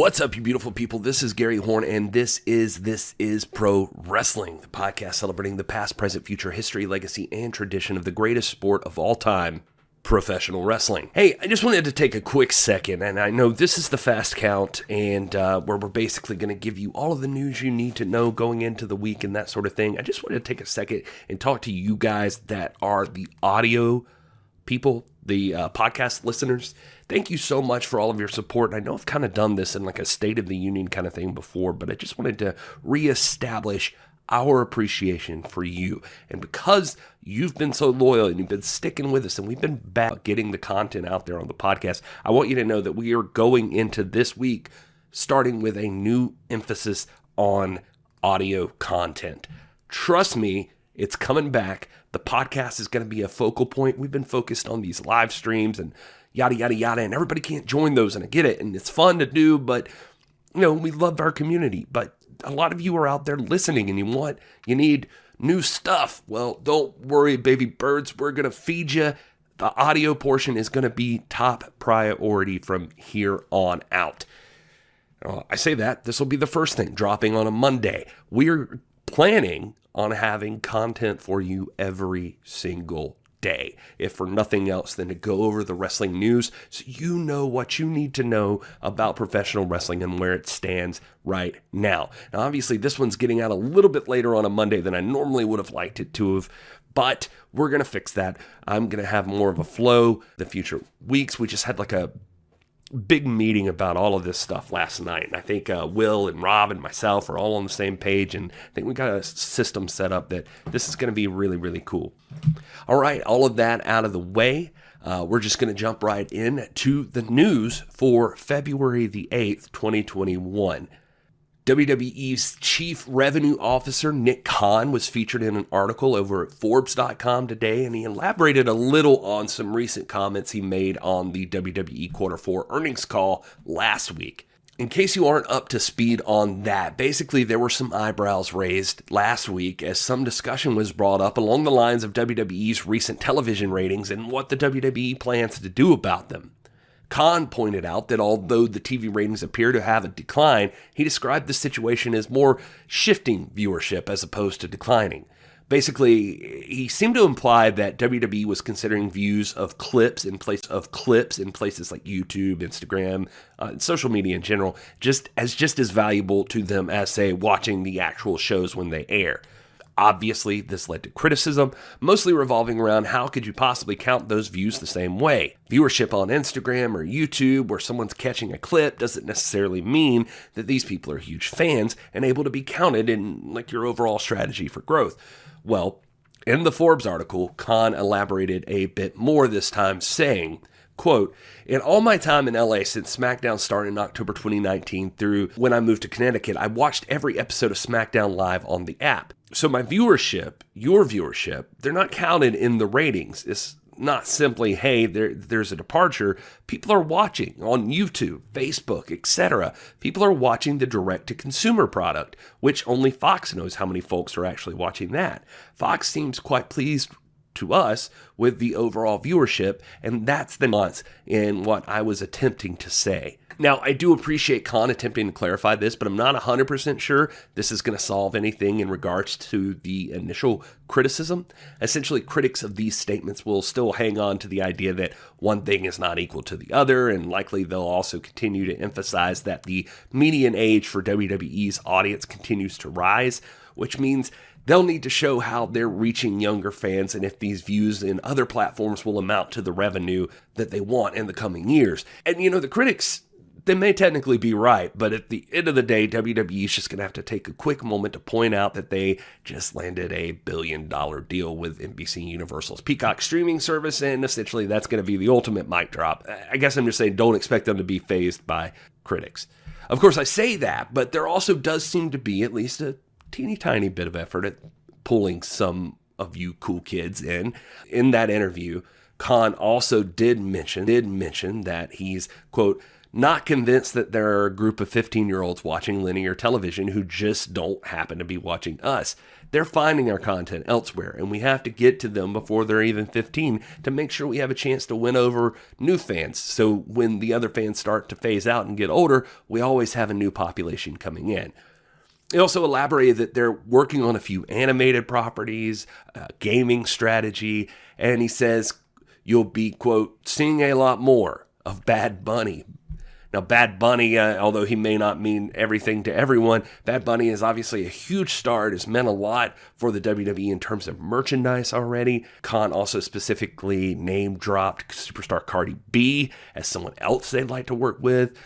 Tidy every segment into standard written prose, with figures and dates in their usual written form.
What's up, you beautiful people? This is Gary Horne, and this is Pro Wrestling, the podcast celebrating the past, present, future, history, legacy, and tradition of the greatest sport of all time, professional wrestling. Hey, I just wanted to take a quick second, and I know this is the fast count, and where we're basically going to give you all of the news you need to know going into the week and that sort of thing. I just wanted to take a second and talk to you guys that are the audio people, the podcast listeners. Thank you so much for all of your support. I know I've kind of done this in like a State of the Union kind of thing before, but I just wanted to reestablish our appreciation for you. And because you've been so loyal and you've been sticking with us and we've been back getting the content out there on the podcast, I want you to know that we are going into this week starting with a new emphasis on audio content. Trust me, it's coming back. The podcast is going to be a focal point. We've been focused on these live streams and yada, yada, yada, and everybody can't join those, and I get it, and it's fun to do, but, you know, we love our community, but a lot of you are out there listening, and you need new stuff. Well, don't worry, baby birds, we're going to feed you. The audio portion is going to be top priority from here on out. I say that, this will be the first thing, dropping on a Monday. We're planning on having content for you every single day, if for nothing else than to go over the wrestling news so you know what you need to know about professional wrestling and where it stands right now. Now, obviously, this one's getting out a little bit later on a Monday than I normally would have liked it to have, but we're going to fix that. I'm going to have more of a flow the future weeks. We just had like a big meeting about all of this stuff last night, and I think Will and Rob and myself are all on the same page, and I think we got a system set up that this is going to be really, really cool. All right, all of that out of the way, we're just going to jump right in to the news for February the 8th, 2021. WWE's Chief Revenue Officer, Nick Khan, was featured in an article over at Forbes.com today, and he elaborated a little on some recent comments he made on the WWE Q4 earnings call last week. In case you aren't up to speed on that, basically there were some eyebrows raised last week as some discussion was brought up along the lines of WWE's recent television ratings and what the WWE plans to do about them. Khan pointed out that although the TV ratings appear to have a decline, he described the situation as more shifting viewership as opposed to declining. Basically, he seemed to imply that WWE was considering views of clips in places like YouTube, Instagram, social media in general, just as valuable to them as, say, watching the actual shows when they air. Obviously, this led to criticism, mostly revolving around how could you possibly count those views the same way? Viewership on Instagram or YouTube where someone's catching a clip doesn't necessarily mean that these people are huge fans and able to be counted in like your overall strategy for growth. Well, in the Forbes article, Khan elaborated a bit more this time, saying, quote, "In all my time in LA since SmackDown started in October 2019 through when I moved to Connecticut, I watched every episode of SmackDown live on the app. So my viewership, your viewership, they're not counted in the ratings. It's not simply, hey, there's a departure. People are watching on YouTube, Facebook, etc. People are watching the direct-to-consumer product, which only Fox knows how many folks are actually watching that. Fox seems quite pleased to us with the overall viewership, and that's the nuance in what I was attempting to say." Now, I do appreciate Khan attempting to clarify this, but I'm not 100% sure this is going to solve anything in regards to the initial criticism. Essentially, critics of these statements will still hang on to the idea that one thing is not equal to the other, and likely they'll also continue to emphasize that the median age for WWE's audience continues to rise, which means they'll need to show how they're reaching younger fans and if these views in other platforms will amount to the revenue that they want in the coming years. And, you know, the critics, they may technically be right, but at the end of the day, WWE is just going to have to take a quick moment to point out that they just landed a $1 billion deal with NBC Universal's Peacock streaming service, and essentially that's going to be the ultimate mic drop. I guess I'm just saying don't expect them to be fazed by critics. Of course, I say that, but there also does seem to be at least a teeny tiny bit of effort at pulling some of you cool kids in. In that interview, Khan also did mention that he's, quote, not convinced that there are a group of 15-year-olds watching linear television who just don't happen to be watching us. They're finding our content elsewhere, and we have to get to them before they're even 15 to make sure we have a chance to win over new fans. So when the other fans start to phase out and get older, we always have a new population coming in. He also elaborated that they're working on a few animated properties, gaming strategy, and he says you'll be, quote, seeing a lot more of Bad Bunny. Now, Bad Bunny, although he may not mean everything to everyone, Bad Bunny is obviously a huge star. It has meant a lot for the WWE in terms of merchandise already. Khan also specifically name-dropped superstar Cardi B as someone else they'd like to work with.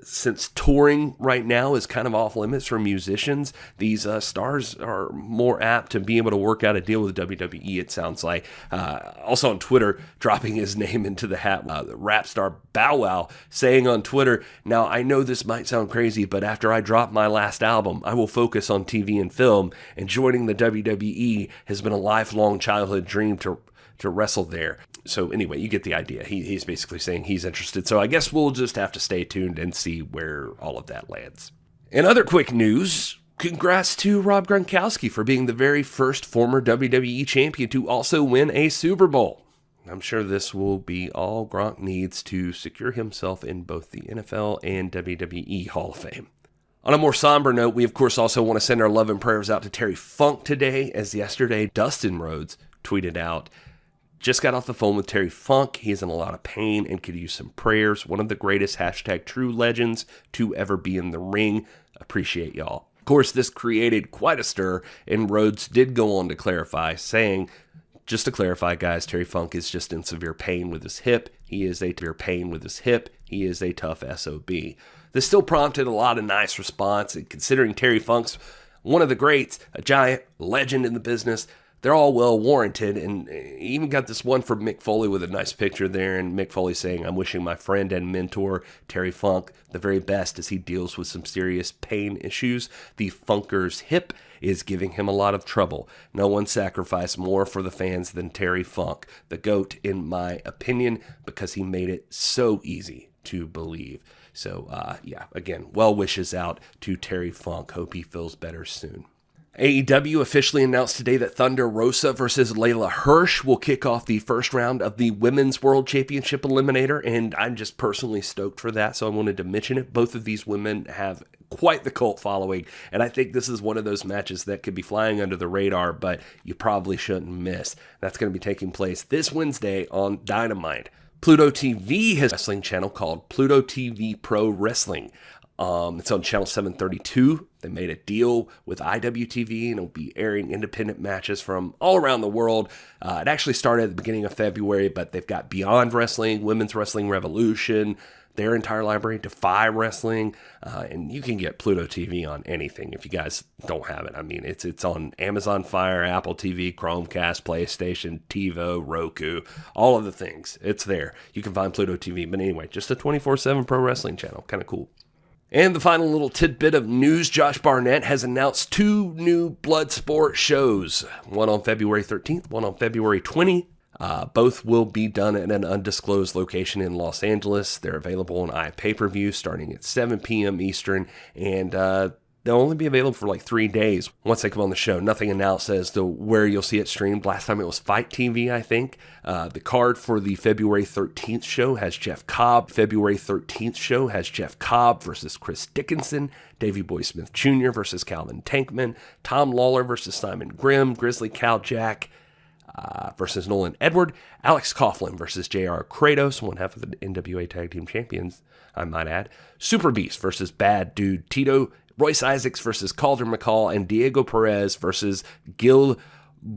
Since touring right now is kind of off limits for musicians, these stars are more apt to be able to work out a deal with WWE, it sounds like. Also on Twitter, dropping his name into the hat, the rap star Bow Wow, saying on Twitter, "Now I know this might sound crazy, but after I drop my last album, I will focus on TV and film, and joining the WWE has been a lifelong childhood dream to wrestle there." So anyway, you get the idea. He's basically saying he's interested. So I guess we'll just have to stay tuned and see where all of that lands. In other quick news, congrats to Rob Gronkowski for being the very first former WWE champion to also win a Super Bowl. I'm sure this will be all Gronk needs to secure himself in both the NFL and WWE Hall of Fame. On a more somber note, we of course also want to send our love and prayers out to Terry Funk today, as yesterday Dustin Rhodes tweeted out, "Just got off the phone with Terry Funk. He's in a lot of pain and could use some prayers. One of the greatest #true legends to ever be in the ring. Appreciate y'all." Of course, this created quite a stir, and Rhodes did go on to clarify, saying, "Just to clarify, guys, Terry Funk is just in severe pain with his hip. He is a tough SOB." This still prompted a lot of nice response, and considering Terry Funk's one of the greats, a giant legend in the business, they're all well warranted, and even got this one from Mick Foley with a nice picture there, and Mick Foley saying, "I'm wishing my friend and mentor, Terry Funk, the very best as he deals with some serious pain issues. The Funker's hip is giving him a lot of trouble. No one sacrificed more for the fans than Terry Funk, the GOAT in my opinion, because he made it so easy to believe." So, again, well wishes out to Terry Funk. Hope he feels better soon. AEW officially announced today that Thunder Rosa versus Layla Hirsch will kick off the first round of the Women's World Championship Eliminator, and I'm just personally stoked for that, so I wanted to mention it. Both of these women have quite the cult following, and I think this is one of those matches that could be flying under the radar, but you probably shouldn't miss. That's going to be taking place this Wednesday on Dynamite. Pluto TV has a wrestling channel called Pluto TV Pro Wrestling. It's on channel 732. They made a deal with IWTV, and it'll be airing independent matches from all around the world. It actually started at the beginning of February, but they've got Beyond Wrestling, Women's Wrestling Revolution, their entire library, Defy Wrestling, and you can get Pluto TV on anything if you guys don't have it. I mean, it's on Amazon Fire, Apple TV, Chromecast, PlayStation, TiVo, Roku, all of the things. It's there. You can find Pluto TV. But anyway, just a 24/7 pro wrestling channel. Kind of cool. And the final little tidbit of news, Josh Barnett has announced 2 new Bloodsport shows, one on February 13th, one on February 20th. Both will be done at an undisclosed location in Los Angeles. They're available on iPay-per-view starting at 7 p.m. Eastern, and they'll only be available for like 3 days once they come on the show. Nothing announced as to where you'll see it streamed. Last time it was Fight TV, I think. The card for the February 13th show has Jeff Cobb. February 13th show has Jeff Cobb versus Chris Dickinson. Davey Boy Smith Jr. versus Calvin Tankman. Tom Lawler versus Simon Grimm. Grizzly Cal Jack versus Nolan Edward. Alex Coughlin versus J.R. Kratos, one half of the NWA Tag Team Champions, I might add. Super Beast versus Bad Dude Tito. Royce Isaacs versus Calder McCall, and Diego Perez versus Gil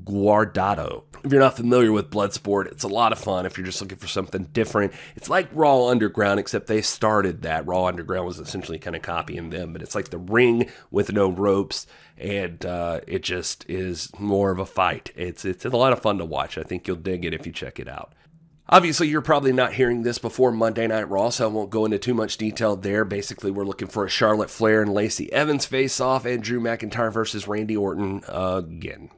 Guardado. If you're not familiar with Bloodsport, it's a lot of fun if you're just looking for something different. It's like Raw Underground, except they started that. Raw Underground was essentially kind of copying them, but it's like the ring with no ropes, and it just is more of a fight. It's a lot of fun to watch. I think you'll dig it if you check it out. Obviously, you're probably not hearing this before Monday Night Raw, so I won't go into too much detail there. Basically, we're looking for a Charlotte Flair and Lacey Evans face-off, and Drew McIntyre versus Randy Orton again.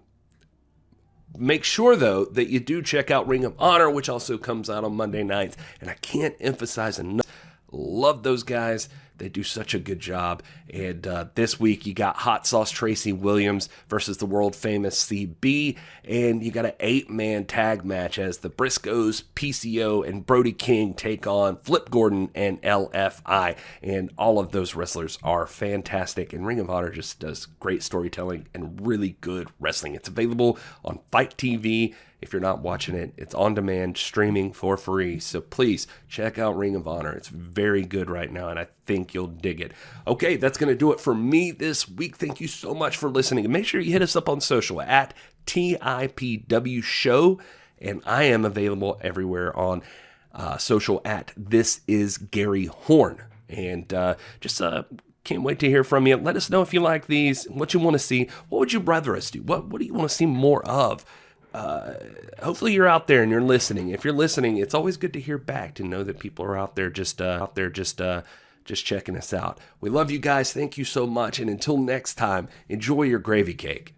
Make sure, though, that you do check out Ring of Honor, which also comes out on Monday nights, and I can't emphasize enough, Love those guys. They do such a good job. And this week you got Hot Sauce Tracy Williams versus the world famous CB. And you got an 8-man tag match as the Briscoes, PCO, and Brody King take on Flip Gordon and LFI. And all of those wrestlers are fantastic. And Ring of Honor just does great storytelling and really good wrestling. It's available on Fight TV. If you're not watching it, it's on demand, streaming for free. So please check out Ring of Honor. It's very good right now, and I think you'll dig it. Okay, that's going to do it for me this week. Thank you so much for listening. And make sure you hit us up on social at TIPW Show. And I am available everywhere on social at This Is Gary Horne. And can't wait to hear from you. Let us know if you like these, what you want to see. What would you rather us do? What do you want to see more of? Hopefully you're out there and you're listening. If you're listening, it's always good to hear back, to know that people are out there just checking us out. We love you guys. Thank you so much. And until next time, enjoy your gravy cake.